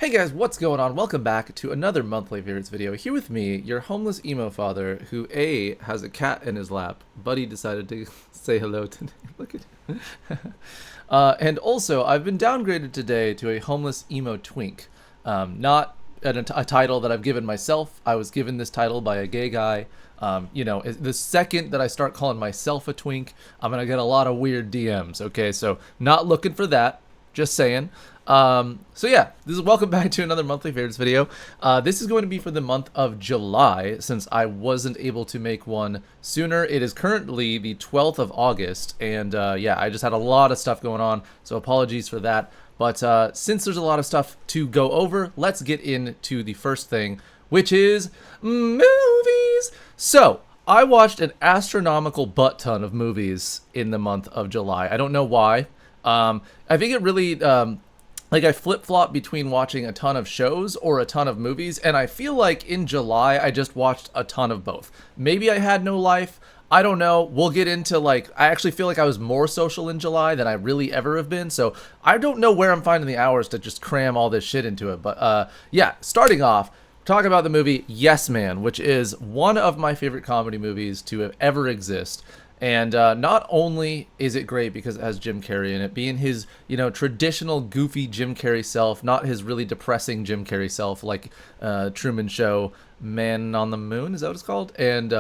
Hey guys, what's going on? Welcome back to another monthly favorites video. Here with me, your homeless emo father, who A, has a cat in his lap. Buddy decided to say hello today. Look at him. And also, I've been downgraded today to a homeless emo twink. Not a title that I've given myself. I was given this title by a gay guy. The second that I start calling myself a twink, I'm gonna get a lot of weird DMs, okay? So, not looking for that. Just saying. Welcome back to another monthly favorites video. This is going to be for the month of July, since I wasn't able to make one sooner. It is currently the 12th of August, and I just had a lot of stuff going on, so apologies for that. But since there's a lot of stuff to go over, let's get into the first thing, which is movies. So, I watched an astronomical butt ton of movies in the month of July. I don't know why. I think it really, I flip-flop between watching a ton of shows or a ton of movies, and I feel like in July, I just watched a ton of both. Maybe I had no life. I don't know. We'll get into, I actually feel like I was more social in July than I really ever have been, so I don't know where I'm finding the hours to just cram all this shit into it. But, starting off, talk about the movie Yes Man, which is one of my favorite comedy movies to ever exist. And not only is it great because it has Jim Carrey in it, being his, traditional goofy Jim Carrey self, not his really depressing Jim Carrey self like Truman Show, Man on the Moon, is that what it's called? And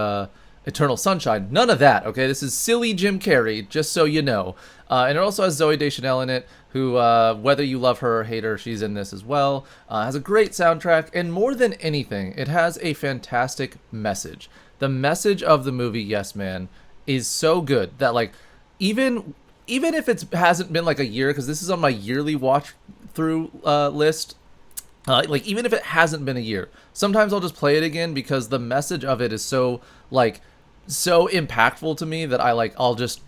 Eternal Sunshine. None of that, okay? This is silly Jim Carrey, just so you know. And it also has Zooey Deschanel in it, who, whether you love her or hate her, she's in this as well. Has a great soundtrack, and more than anything, it has a fantastic message. The message of the movie Yes Man is so good that even if it hasn't been a year, because this is on my yearly watch through list, even if it hasn't been a year, sometimes I'll just play it again because the message of it is so so impactful to me that I'll just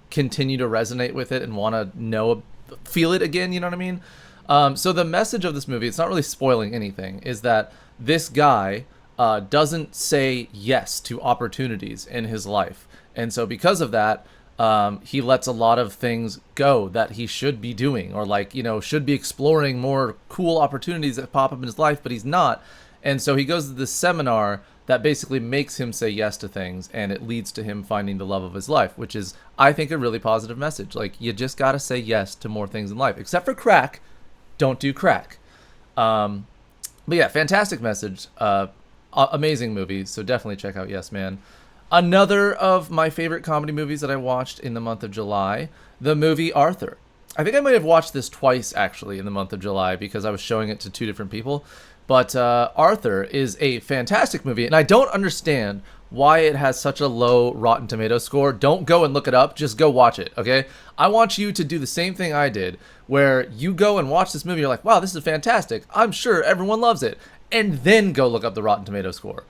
continue to resonate with it and want to feel it again, you know what I mean? So the message of this movie, it's not really spoiling anything, is that this guy doesn't say yes to opportunities in his life. And so because of that, he lets a lot of things go that he should be doing or should be exploring more cool opportunities that pop up in his life, but he's not. And so he goes to this seminar that basically makes him say yes to things, and it leads to him finding the love of his life, which is, I think, a really positive message. You just got to say yes to more things in life. Except for crack. Don't do crack. But yeah, fantastic message. Amazing movie, so definitely check out Yes Man. Another of my favorite comedy movies that I watched in the month of July, the movie Arthur. I think I might have watched this twice, actually, in the month of July because I was showing it to two different people. But Arthur is a fantastic movie, and I don't understand why it has such a low Rotten Tomatoes score. Don't go and look it up. Just go watch it, okay? I want you to do the same thing I did, where you go and watch this movie, you're like, wow, this is fantastic. I'm sure everyone loves it. And then go look up the Rotten Tomatoes score.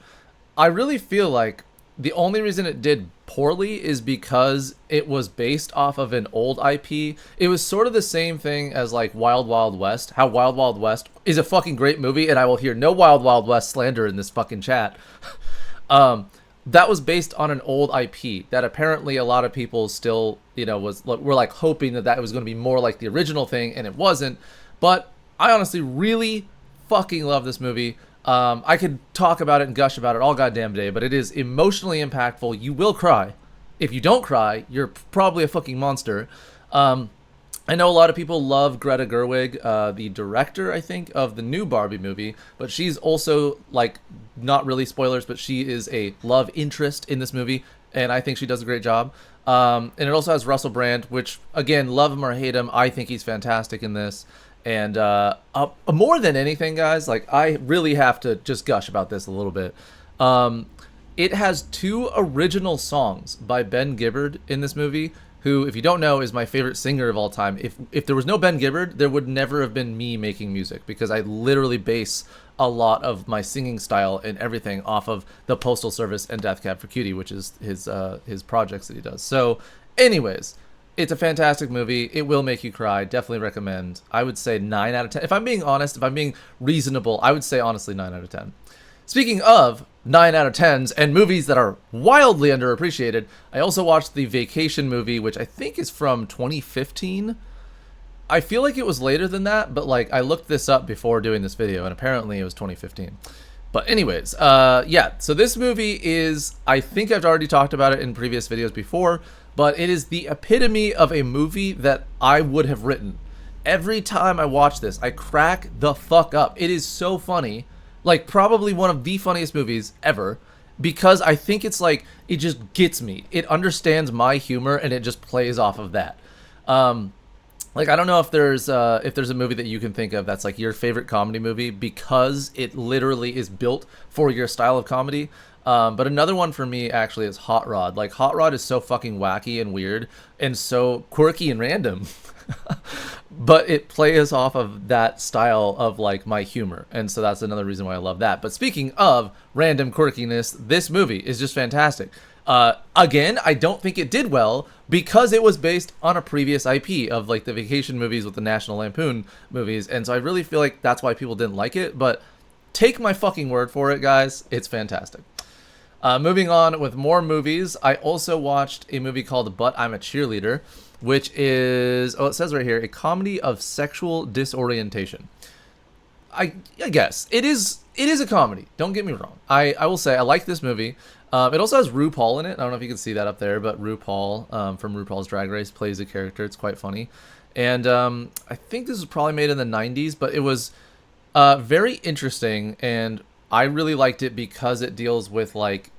I really feel like the only reason it did poorly is because it was based off of an old IP. It was sort of the same thing as Wild Wild West. How Wild Wild West is a fucking great movie, and I will hear no Wild Wild West slander in this fucking chat. That was based on an old IP that apparently a lot of people still, were hoping that was going to be more like the original thing, and it wasn't. But I honestly really fucking love this movie. I could talk about it and gush about it all goddamn day, but it is emotionally impactful. You will cry. If you don't cry, you're probably a fucking monster. I know a lot of people love Greta Gerwig, the director, I think, of the new Barbie movie, but she's also, not really spoilers, but she is a love interest in this movie, and I think she does a great job. And it also has Russell Brand, which, again, love him or hate him, I think he's fantastic in this. And more than anything, guys, I really have to just gush about this a little bit. It has two original songs by Ben Gibbard in this movie, who, if you don't know, is my favorite singer of all time. If there was no Ben Gibbard, there would never have been me making music, because I literally base a lot of my singing style and everything off of the Postal Service and Death Cab for Cutie, which is his projects that he does. So, anyways, it's a fantastic movie. It will make you cry. Definitely recommend. I would say 9 out of 10. If I'm being honest, if I'm being reasonable, I would say honestly 9 out of 10. Speaking of 9 out of 10s and movies that are wildly underappreciated, I also watched the Vacation movie, which I think is from 2015. I feel like it was later than that, but like I looked this up before doing this video, and apparently it was 2015. But anyways, yeah, so this movie is, I think I've already talked about it in previous videos before, but it is the epitome of a movie that I would have written. Every time I watch this, I crack the fuck up. It is so funny, like probably one of the funniest movies ever, because I think it's like, it just gets me. It understands my humor, and it just plays off of that. Like, I don't know if there's a movie that you can think of that's like your favorite comedy movie because it literally is built for your style of comedy. But another one for me actually is Hot Rod. Like, Hot Rod is so fucking wacky and weird and so quirky and random. But it plays off of that style of like my humor, and so that's another reason why I love that. But speaking of random quirkiness, this movie is just fantastic. Again, I don't think it did well because it was based on a previous IP of like the vacation movies with the National Lampoon movies, and so I really feel like that's why people didn't like it. But take my fucking word for it, guys, it's fantastic. Moving on with more movies, I also watched a movie called But I'm a Cheerleader, which is, oh, it says right here, a comedy of sexual disorientation. I guess it is a comedy. Don't get me wrong. I will say I like this movie. It also has RuPaul in it. I don't know if you can see that up there, but RuPaul from RuPaul's Drag Race plays a character. It's quite funny. And I think this was probably made in the 90s, but it was very interesting, and I really liked it because it deals with, like,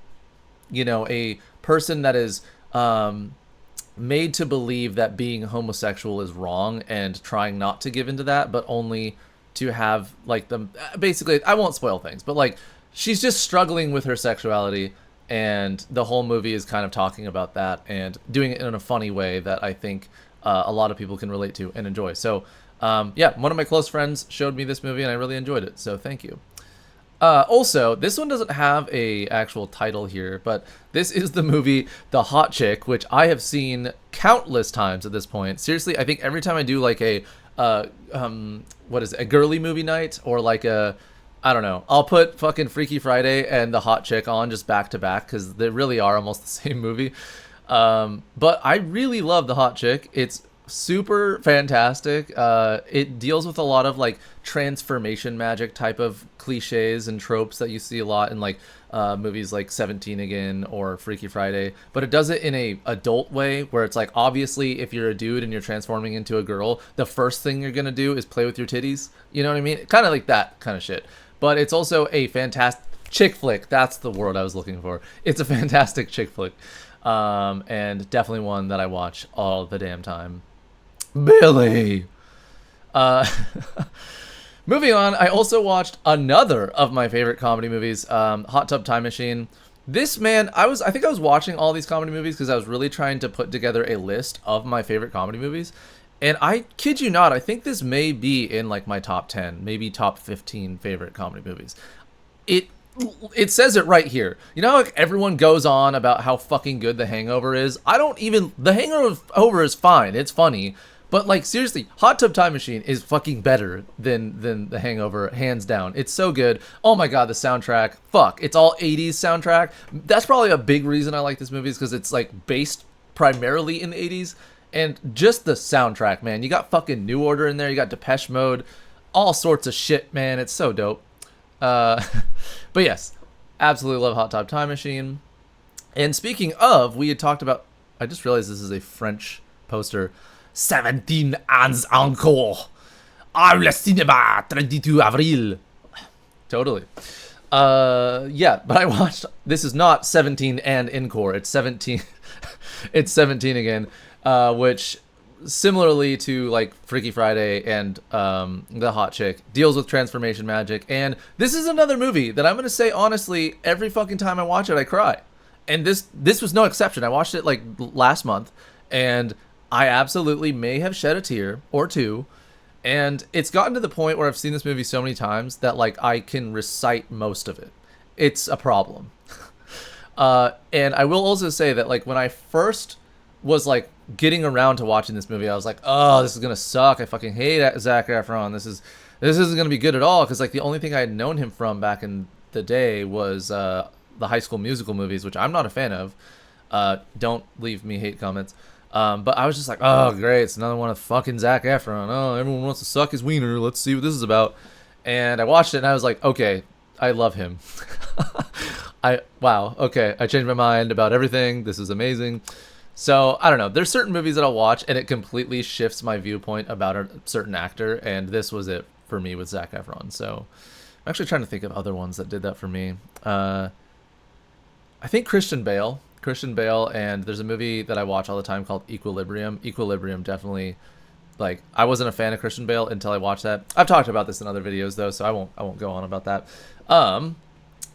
you know, a person that is made to believe that being homosexual is wrong and trying not to give into that, but only to have, like, the basically, I won't spoil things, but like she's just struggling with her sexuality, and the whole movie is kind of talking about that and doing it in a funny way that I think a lot of people can relate to and enjoy. So yeah, one of my close friends showed me this movie and I really enjoyed it, so thank you. Also, this one doesn't have a actual title here, but this is the movie The Hot Chick, which I have seen countless times at this point. Seriously, I think every time I do like a what is it, a girly movie night, or like a, I don't know, I'll put fucking Freaky Friday and The Hot Chick on just back to back because they really are almost the same movie. But I really love The Hot Chick. It's super fantastic. It deals with a lot of like transformation magic type of cliches and tropes that you see a lot in like movies like 17 Again or Freaky Friday, but it does it in a adult way where it's like, obviously if you're a dude and you're transforming into a girl, the first thing you're gonna do is play with your titties, you know what I mean? Kind of like that kind of shit. But it's also a fantastic chick flick. That's the word I was looking for. It's a fantastic chick flick, and definitely one that I watch all the damn time. Billy. Moving on, I also watched another of my favorite comedy movies, Hot Tub Time Machine. This, man, I think I was watching all these comedy movies because I was really trying to put together a list of my favorite comedy movies. And I kid you not, I think this may be in like my top 10, maybe top 15 favorite comedy movies. It says it right here. You know how like everyone goes on about how fucking good The Hangover is? The Hangover is fine, it's funny. But like, seriously, Hot Tub Time Machine is fucking better than The Hangover, hands down. It's so good. Oh my god, the soundtrack. Fuck, it's all 80s soundtrack. That's probably a big reason I like this movie, is because it's like based primarily in the 80s. And just the soundtrack, man. You got fucking New Order in there. You got Depeche Mode. All sorts of shit, man. It's so dope. But yes, absolutely love Hot Tub Time Machine. And speaking of, we had talked about... I just realized this is a French poster. 17 ans encore. Ah, le cinéma, 32 avril. Totally. Yeah, but I watched... This is not 17 and encore. It's 17... it's 17 again. Which, similarly to like Freaky Friday and The Hot Chick, deals with transformation magic. And this is another movie that I'm gonna say honestly, every fucking time I watch it, I cry. And this was no exception. I watched it like last month, and I absolutely may have shed a tear or two. And it's gotten to the point where I've seen this movie so many times that like I can recite most of it. It's a problem. And I will also say that like when I first was like getting around to watching this movie, I was like, oh, this is gonna suck. I fucking hate Zac Efron. This isn't gonna be good at all, because like the only thing I had known him from back in the day was the High School Musical movies, which I'm not a fan of. Don't leave me hate comments. But I was just like, oh, great, it's another one of fucking Zac Efron. Oh, everyone wants to suck his wiener. Let's see what this is about. And I watched it, and I was like, okay, I love him. Wow, okay, I changed my mind about everything. This is amazing. So, I don't know. There's certain movies that I'll watch, and it completely shifts my viewpoint about a certain actor, and this was it for me with Zac Efron. So, I'm actually trying to think of other ones that did that for me. I think Christian Bale. Christian Bale, and there's a movie that I watch all the time called Equilibrium. Equilibrium definitely, like, I wasn't a fan of Christian Bale until I watched that. I've talked about this in other videos though, so I won't go on about that.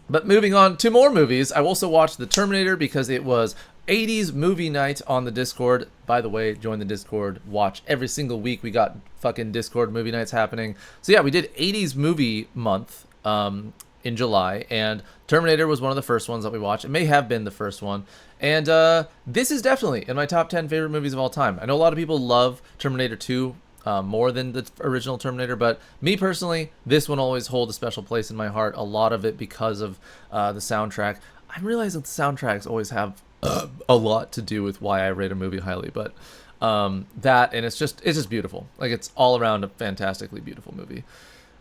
But moving on to more movies, I also watched The Terminator because it was 80s movie night on the Discord. By the way, join the Discord. Watch every single week. We got fucking Discord movie nights happening. So yeah, we did 80s movie month in July, and Terminator was one of the first ones that we watched. It may have been the first one. And this is definitely in my top 10 favorite movies of all time. I know a lot of people love Terminator 2 more than the original Terminator, but me personally, this one always holds a special place in my heart. A lot of it because of the soundtrack. I'm realizing the soundtracks always have a lot to do with why I rate a movie highly, but that, and it's just beautiful. Like, it's all around a fantastically beautiful movie.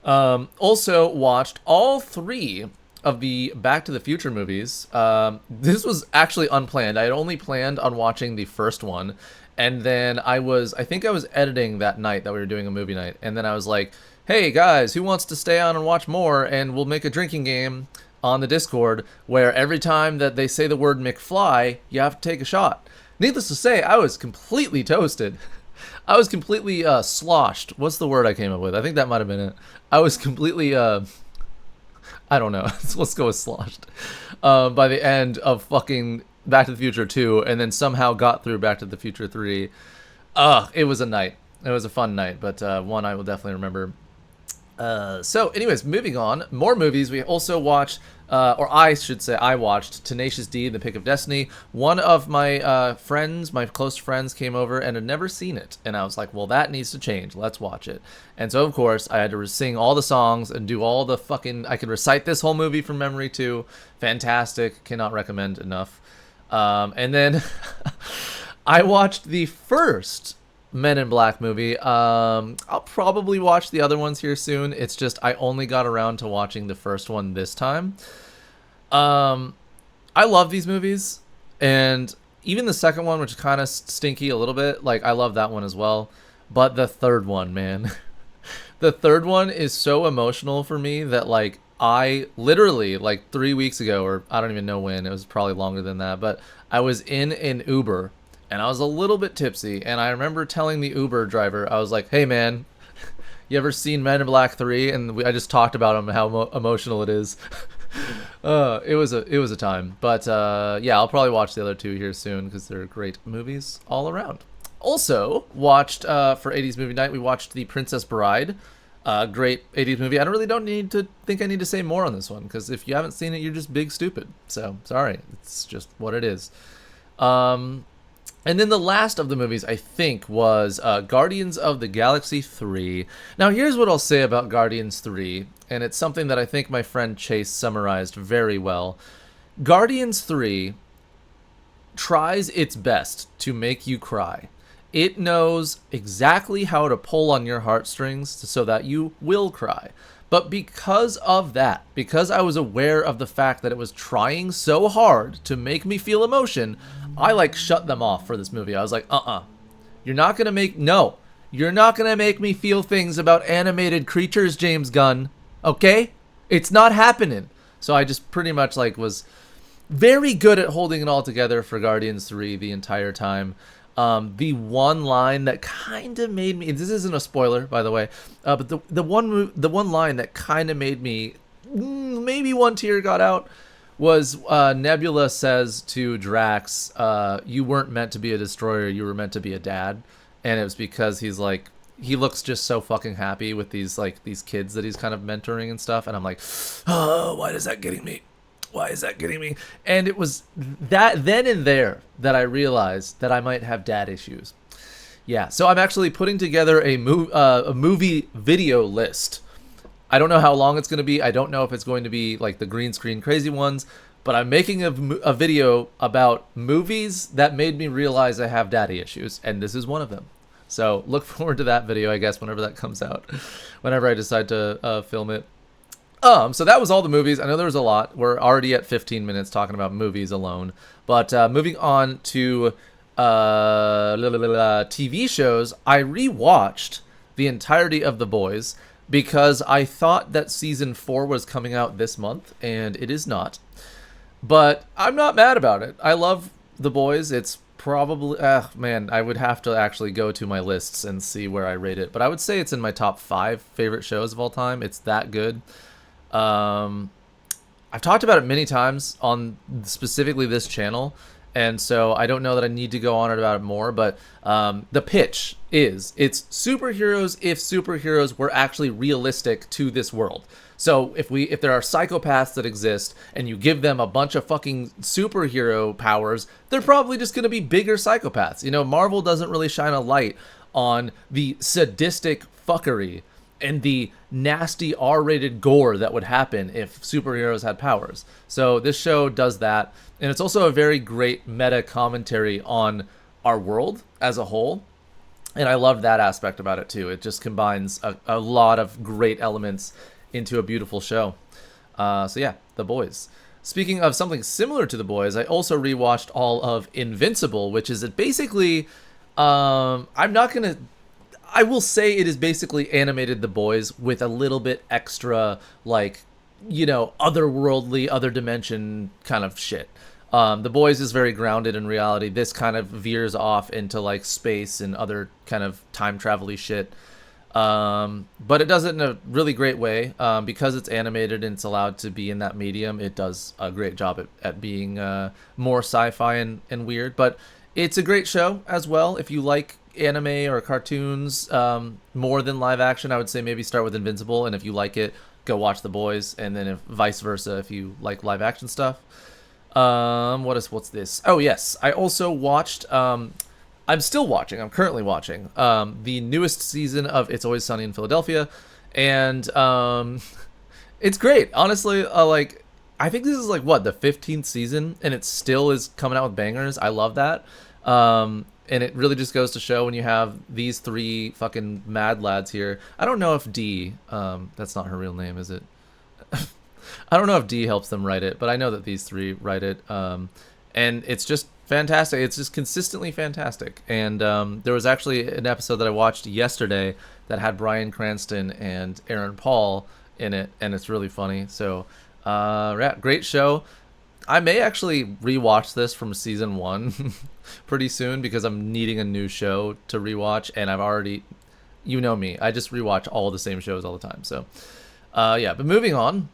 Also watched all 3 of the Back to the Future movies. This was actually unplanned. I had only planned on watching the first one, and then I think I was editing that night that we were doing a movie night, and then I was like, hey guys, who wants to stay on and watch more, and we'll make a drinking game on the Discord where every time that they say the word McFly, you have to take a shot. Needless to say, I was completely toasted. I was completely sloshed. What's the word I came up with? I think that might have been it. I was completely I don't know. Let's go with sloshed. By the end of fucking Back to the Future 2, and then somehow got through Back to the Future 3. It was a night. It was a fun night, but one I will definitely remember. So anyways, moving on. More movies. We also watched, or I should say I watched, Tenacious D, The Pick of Destiny. One of my friends, my close friends, came over and had never seen it. And I was like, well, that needs to change. Let's watch it. And so, of course, I had to sing all the songs and do all the fucking... I could recite this whole movie from memory, too. Fantastic. Cannot recommend enough. And then I watched the first Men in Black movie. I'll probably watch the other ones here soon. It's just I only got around to watching the first one this time. I love these movies, and even the second one, which is kind of stinky a little bit, like, I love that one as well. But the third one, man, the third one is so emotional for me that, like, I literally, like, 3 weeks ago, or I don't even know when, it was probably longer than that, but I was in an Uber and I was a little bit tipsy, and I remember telling the Uber driver, I was like, hey man, you ever seen Men in Black 3? And I just talked about him, how emotional it is. It was a time. But yeah, I'll probably watch the other 2 here soon because they're great movies all around. Also watched, for 80s movie night, we watched The Princess Bride. Great 80s movie. I don't need to think I need to say more on this one, because if you haven't seen it, you're just big stupid. So sorry, it's just what it is. And then the last of the movies, I think, was Guardians of the Galaxy 3. Now, here's what I'll say about Guardians 3, and it's something that I think my friend Chase summarized very well. Guardians 3 tries its best to make you cry. It knows exactly how to pull on your heartstrings so that you will cry. But because of that, because I was aware of the fact that it was trying so hard to make me feel emotion, I, like, shut them off for this movie. I was like, you're not gonna make me feel things about animated creatures, James Gunn, okay? It's not happening. So I just pretty much, like, was very good at holding it all together for Guardians 3 the entire time. The one line that kind of made me, this isn't a spoiler, by the way, but the one line that kind of made me, maybe one tear got out, was Nebula says to Drax, you weren't meant to be a destroyer, you were meant to be a dad. And it was because he's like, he looks just so fucking happy with these, like, these kids that he's kind of mentoring and stuff. And I'm like, oh, why is that getting me? Why is that getting me? And it was that then and there that I realized that I might have dad issues. Yeah, so I'm actually putting together a movie video list. I don't know how long it's going to be. I don't know if it's going to be like the green screen crazy ones, but I'm making a video about movies that made me realize I have daddy issues, and this is one of them. So look forward to that video, I guess, whenever that comes out, whenever I decide to film it. So that was all the movies. I know there was a lot. We're already at 15 minutes talking about movies alone. But moving on to TV shows, I rewatched the entirety of The Boys because I thought that season 4 was coming out this month, and it is not. But I'm not mad about it. I love The Boys. It's probably, man, I would have to actually go to my lists and see where I rate it. But I would say it's in my top 5 favorite shows of all time. It's that good. I've talked about it many times on specifically this channel, and so I don't know that I need to go on about it more, but the pitch is it's superheroes if superheroes were actually realistic to this world. So if there are psychopaths that exist and you give them a bunch of fucking superhero powers, they're probably just going to be bigger psychopaths. You know, Marvel doesn't really shine a light on the sadistic fuckery and the nasty R-rated gore that would happen if superheroes had powers. So this show does that, and it's also a very great meta commentary on our world as a whole, and I love that aspect about it too. It just combines a lot of great elements into a beautiful show. So yeah, The Boys. Speaking of something similar to The Boys, I also rewatched all of Invincible, which is basically, I will say it is basically animated The Boys with a little bit extra, like, you know, otherworldly, other dimension kind of shit. The Boys is very grounded in reality. This kind of veers off into, like, space and other kind of time travel-y shit. But it does it in a really great way. Because it's animated and it's allowed to be in that medium, it does a great job at being more sci-fi and weird. But it's a great show as well. If you like anime or cartoons more than live action, I would say maybe start with Invincible, and if you like it, go watch The Boys, and then if vice versa if you like live action stuff. What's this? Oh yes, I also watched I'm currently watching the newest season of It's Always Sunny in Philadelphia, and it's great, honestly. Like, I think this is like what, the 15th season, and it still is coming out with bangers. I love that. And it really just goes to show when you have these 3 fucking mad lads here. I don't know if D, that's not her real name, is it? I don't know if D helps them write it, but I know that these 3 write it. And it's just fantastic. It's just consistently fantastic. And there was actually an episode that I watched yesterday that had Bryan Cranston and Aaron Paul in it, and it's really funny. So, yeah, great show. I may actually rewatch this from season 1 pretty soon because I'm needing a new show to rewatch, and I've already, you know me, I just rewatch all the same shows all the time. So, yeah, but moving on.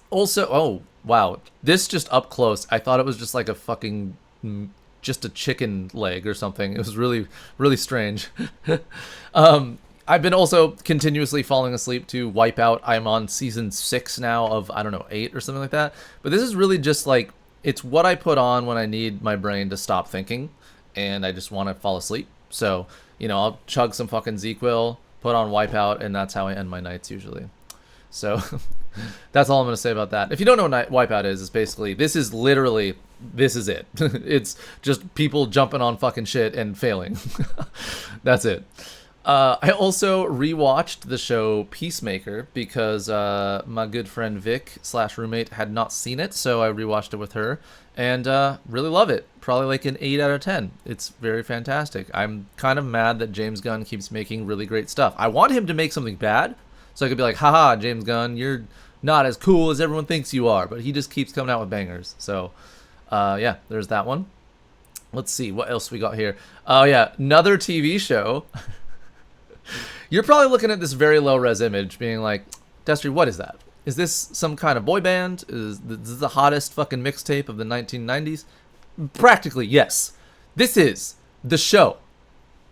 Also, oh, wow, this just up close, I thought it was just like a fucking, just a chicken leg or something. It was really, really strange. I've been also continuously falling asleep to Wipeout. I'm on season 6 now of, I don't know, 8 or something like that. But this is really just like, it's what I put on when I need my brain to stop thinking and I just want to fall asleep. So, you know, I'll chug some fucking ZQL, put on Wipeout, and that's how I end my nights usually. So that's all I'm going to say about that. If you don't know what Wipeout is, it's basically, this is it. It's just people jumping on fucking shit and failing. That's it. I also rewatched the show Peacemaker because my good friend Vic / roommate had not seen it, so I rewatched it with her and really love it. Probably like an 8 out of 10. It's very fantastic. I'm kind of mad that James Gunn keeps making really great stuff. I want him to make something bad so I could be like, haha, James Gunn, you're not as cool as everyone thinks you are, but he just keeps coming out with bangers. So yeah, there's that one. Let's see what else we got here. Oh yeah, another TV show. You're probably looking at this very low-res image being like, Destry, what is that? Is this some kind of boy band? Is this the hottest fucking mixtape of the 1990s? Practically, yes. This is the show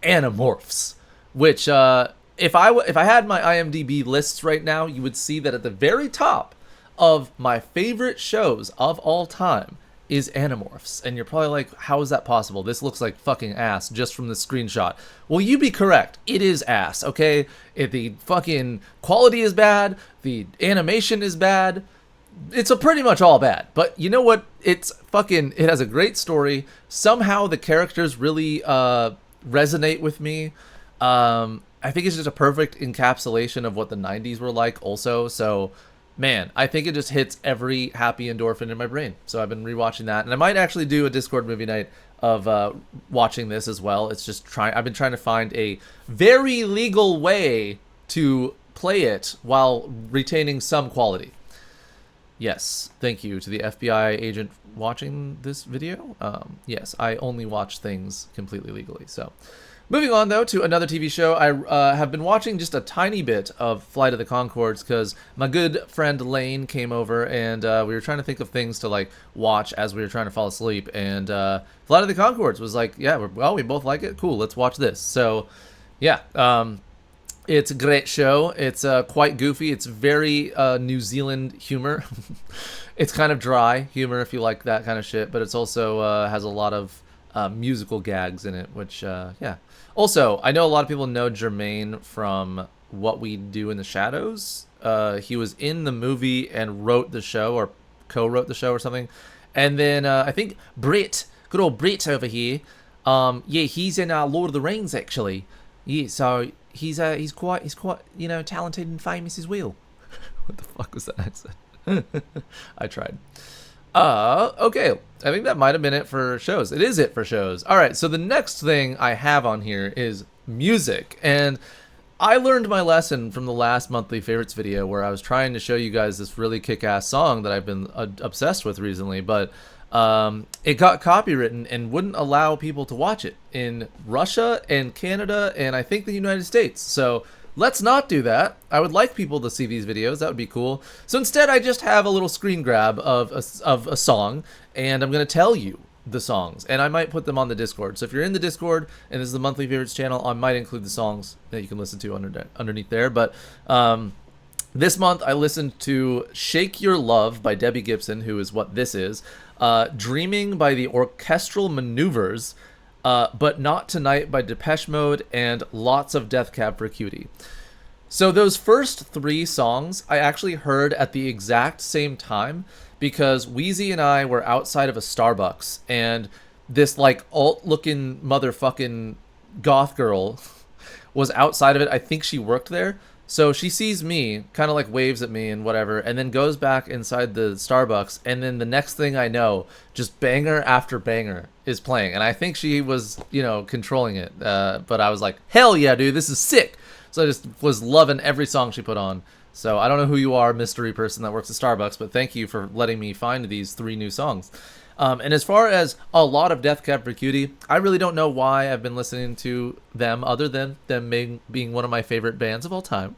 Animorphs, which if I had my IMDb lists right now, you would see that at the very top of my favorite shows of all time is Animorphs. And you're probably like, how is that possible? This looks like fucking ass just from the screenshot. Well, you be correct. It is ass, okay? The fucking quality is bad. The animation is bad. it's a pretty much all bad. But you know what? It has a great story. Somehow the characters really resonate with me. I think it's just a perfect encapsulation of what the 90s were like also. So, man, I think it just hits every happy endorphin in my brain. So I've been rewatching that. And I might actually do a Discord movie night of watching this as well. It's just I've been trying to find a very legal way to play it while retaining some quality. Yes, thank you to the FBI agent watching this video. Yes, I only watch things completely legally. So, moving on though to another TV show, I have been watching just a tiny bit of Flight of the Concords because my good friend Lane came over and we were trying to think of things to like watch as we were trying to fall asleep. And Flight of the Concords was like, yeah, we both like it. Cool, let's watch this. So, yeah. It's a great show. It's quite goofy. It's very New Zealand humor. It's kind of dry humor if you like that kind of shit, but it's also has a lot of musical gags in it, which, yeah. Also, I know a lot of people know Jermaine from What We Do in the Shadows. He was in the movie and wrote the show, or co-wrote the show or something. And then I think Britt, good old Britt over here, yeah, he's in Lord of the Rings, actually. Yeah, so... He's quite talented and famous as well. What the fuck was that accent? I tried. Okay. I think that might have been it for shows. It is it for shows. All right. So the next thing I have on here is music, and I learned my lesson from the last monthly favorites video where I was trying to show you guys this really kick-ass song that I've been obsessed with recently, but it got copywritten and wouldn't allow people to watch it in Russia and Canada and I think the United States. So let's not do that. I would like people to see these videos. That would be cool. So instead, I just have a little screen grab of a song, and I'm going to tell you the songs, and I might put them on the Discord. So if you're in the Discord and this is the monthly favorites channel, I might include the songs that you can listen to underneath there. But this month, I listened to Shake Your Love by Debbie Gibson, who is what this is. Dreaming by the Orchestral Maneuvers, But Not Tonight by Depeche Mode, and Lots of Death Cab for Cutie. So those first three songs I actually heard at the exact same time because Wheezy and I were outside of a Starbucks, and this like alt-looking motherfucking goth girl was outside of it. I think she worked there. So she sees me, kind of like waves at me and whatever, and then goes back inside the Starbucks, and then the next thing I know, just banger after banger is playing. And I think she was, controlling it. But I was like, hell yeah, dude, this is sick. So I just was loving every song she put on. So I don't know who you are, mystery person that works at Starbucks, but thank you for letting me find these 3 new songs. And as far as a lot of Death Cab for Cutie, I really don't know why I've been listening to them other than them being one of my favorite bands of all time.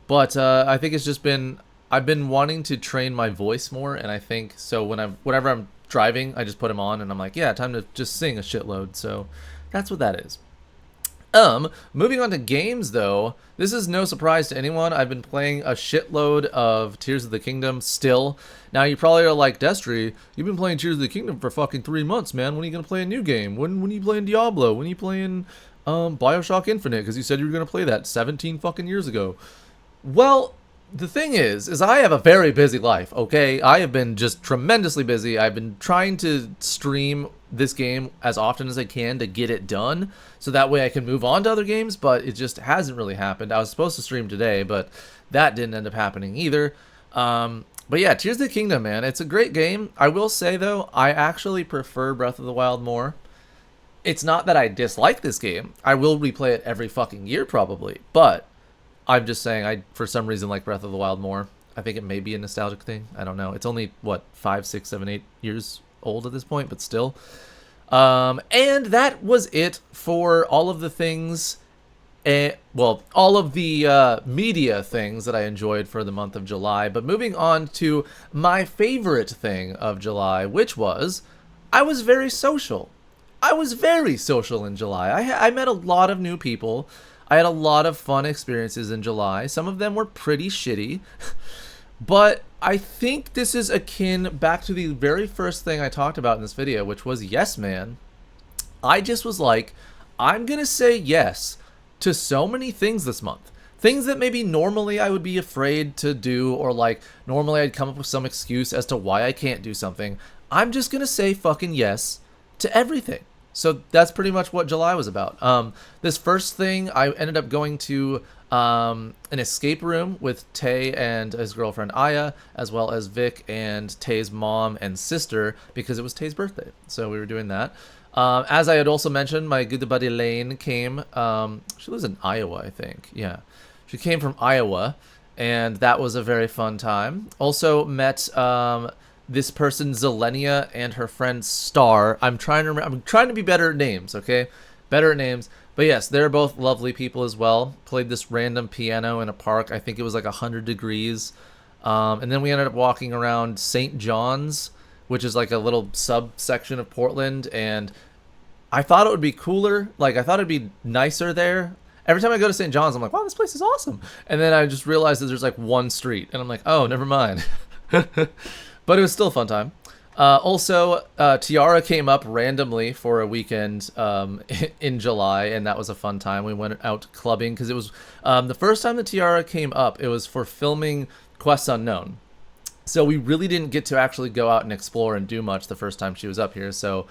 But I think it's just I've been wanting to train my voice more, and I think so whenever I'm driving, I just put them on and I'm like, yeah, time to just sing a shitload. So that's what that is. Moving on to games though, this is no surprise to anyone. I've been playing a shitload of Tears of the Kingdom still. Now you probably are like, Destry, you've been playing Tears of the Kingdom for fucking 3 months, man. When are you gonna play a new game? When are you playing Diablo? When are you playing BioShock Infinite? Because you said you were gonna play that 17 fucking years ago. Well, the thing is I have a very busy life, okay? I have been just tremendously busy. I've been trying to stream this game as often as I can to get it done, so that way I can move on to other games, but it just hasn't really happened. I was supposed to stream today, but that didn't end up happening either. But yeah, Tears of the Kingdom, man, it's a great game. I will say, though, I actually prefer Breath of the Wild more. It's not that I dislike this game. I will replay it every fucking year, probably, but I'm just saying I, for some reason, like Breath of the Wild more. I think it may be a nostalgic thing. I don't know. It's only, 5, 6, 7, 8 years old at this point, but still. And that was it for all of the things, all of the media things that I enjoyed for the month of July. But moving on to my favorite thing of July, which was, I was very social. I was very social in July. I met a lot of new people. I had a lot of fun experiences in July. Some of them were pretty shitty. But I think this is akin back to the very first thing I talked about in this video, which was yes, man. I just was like, I'm going to say yes to so many things this month. things that maybe normally I would be afraid to do, or like normally I'd come up with some excuse as to why I can't do something. I'm just gonna say fucking yes to everything. So that's pretty much what July was about. This first thing, I ended up going to an escape room with Tay and his girlfriend Aya, as well as Vic and Tay's mom and sister, because it was Tay's birthday. So we were doing that. As I had also mentioned, my good buddy Lane came. She lives in Iowa, I think. Yeah. She came from Iowa, and that was a very fun time. Also met this person Zelenia and her friend Star. I'm trying to be better at names, okay? Better at names. But yes, they're both lovely people as well. Played this random piano in a park. I think it was like 100 degrees. And then we ended up walking around St. John's, which is like a little subsection of Portland, and I thought it would be cooler. Like, I thought it'd be nicer there. Every time I go to St. John's, I'm like, wow, this place is awesome. And then I just realized that there's like one street, and I'm like, oh, never mind. But it was still a fun time. Also, Tiara came up randomly for a weekend in July, and that was a fun time. We went out clubbing because it was the first time that Tiara came up. It was for filming Quests Unknown. So we really didn't get to actually go out and explore and do much the first time she was up here. So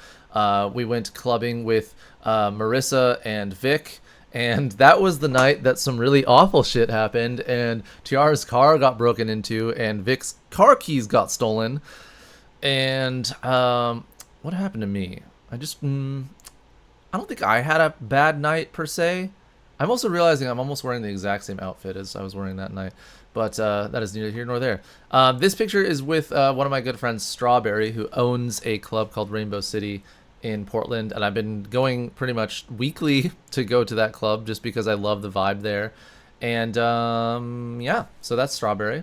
we went clubbing with Marissa and Vic. And that was the night that some really awful shit happened, and Tiara's car got broken into, and Vic's car keys got stolen. And what happened to me? I don't think I had a bad night per se. I'm also realizing I'm almost wearing the exact same outfit as I was wearing that night, but that is neither here nor there. This picture is with one of my good friends, Strawberry, who owns a club called Rainbow City in Portland, and I've been going pretty much weekly to go to that club just because I love the vibe there. And yeah, so that's Strawberry.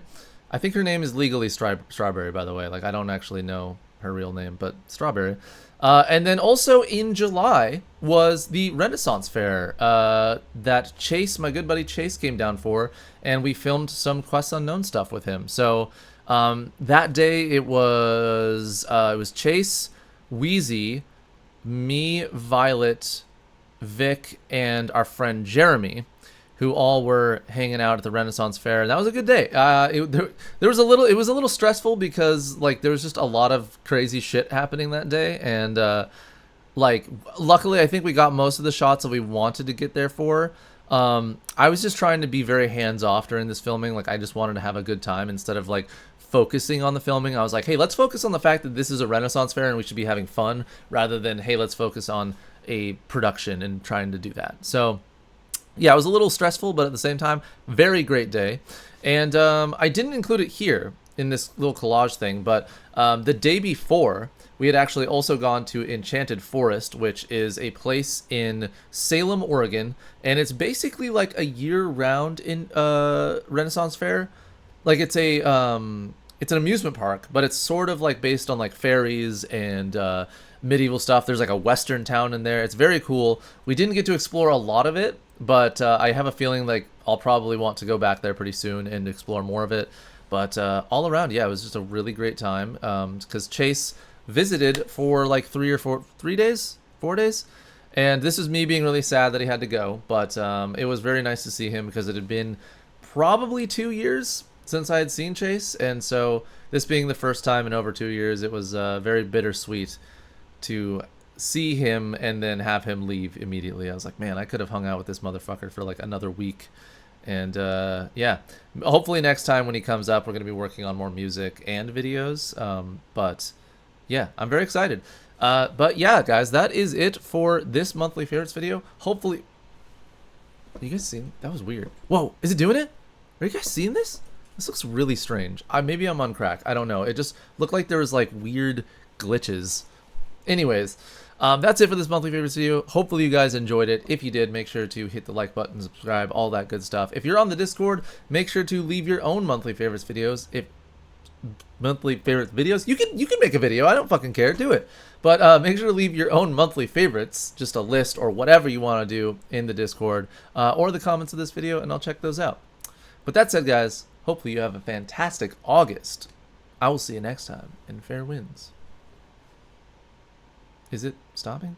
I think her name is legally Strawberry, by the way. Like, I don't actually know her real name, but Strawberry. And then also in July was the Renaissance Fair that Chase, my good buddy Chase, came down for, and we filmed some Quests Unknown stuff with him. So that day it was Chase, Wheezy, me, Violet, Vic, and our friend Jeremy, who all were hanging out at the Renaissance Fair, and that was a good day. It was a little stressful because like there was just a lot of crazy shit happening that day, and like luckily I think we got most of the shots that we wanted to get there for. I was just trying to be very hands off during this filming. Like, I just wanted to have a good time instead of like focusing on the filming. I was like, hey, let's focus on the fact that this is a Renaissance Fair and we should be having fun, rather than, hey, let's focus on a production and trying to do that. So yeah, it was a little stressful, but at the same time, very great day. And I didn't include it here in this little collage thing, but the day before, we had actually also gone to Enchanted Forest, which is a place in Salem, Oregon, and it's basically like a year-round in Renaissance Fair. Like, it's an amusement park, but it's sort of like based on like fairies and medieval stuff. There's like a western town in there. It's very cool. We didn't get to explore a lot of it, but I have a feeling like I'll probably want to go back there pretty soon and explore more of it. But all around, yeah, it was just a really great time because Chase visited for like 4 days, and this is me being really sad that he had to go. But it was very nice to see him because it had been probably 2 years since I had seen Chase, and so this being the first time in over 2 years, it was very bittersweet to see him and then have him leave immediately. I was like, man, I could have hung out with this motherfucker for like another week. And yeah, hopefully next time when he comes up, we're going to be working on more music and videos. But yeah, I'm very excited. But yeah, guys, that is it for this monthly favorites video. Hopefully, you guys seen? That was weird. Whoa, is it doing it? Are you guys seeing this? This looks really strange. Maybe I'm on crack. I don't know. It just looked like there was like weird glitches. Anyways, that's it for this monthly favorites video. Hopefully you guys enjoyed it. If you did, make sure to hit the like button, subscribe, all that good stuff. If you're on the Discord, make sure to leave your own monthly favorites videos. You can make a video. I don't fucking care. Do it. But make sure to leave your own monthly favorites, just a list or whatever you want to do in the Discord or the comments of this video, and I'll check those out. But that said, guys, hopefully you have a fantastic August. I will see you next time, and fair winds. Is it stopping?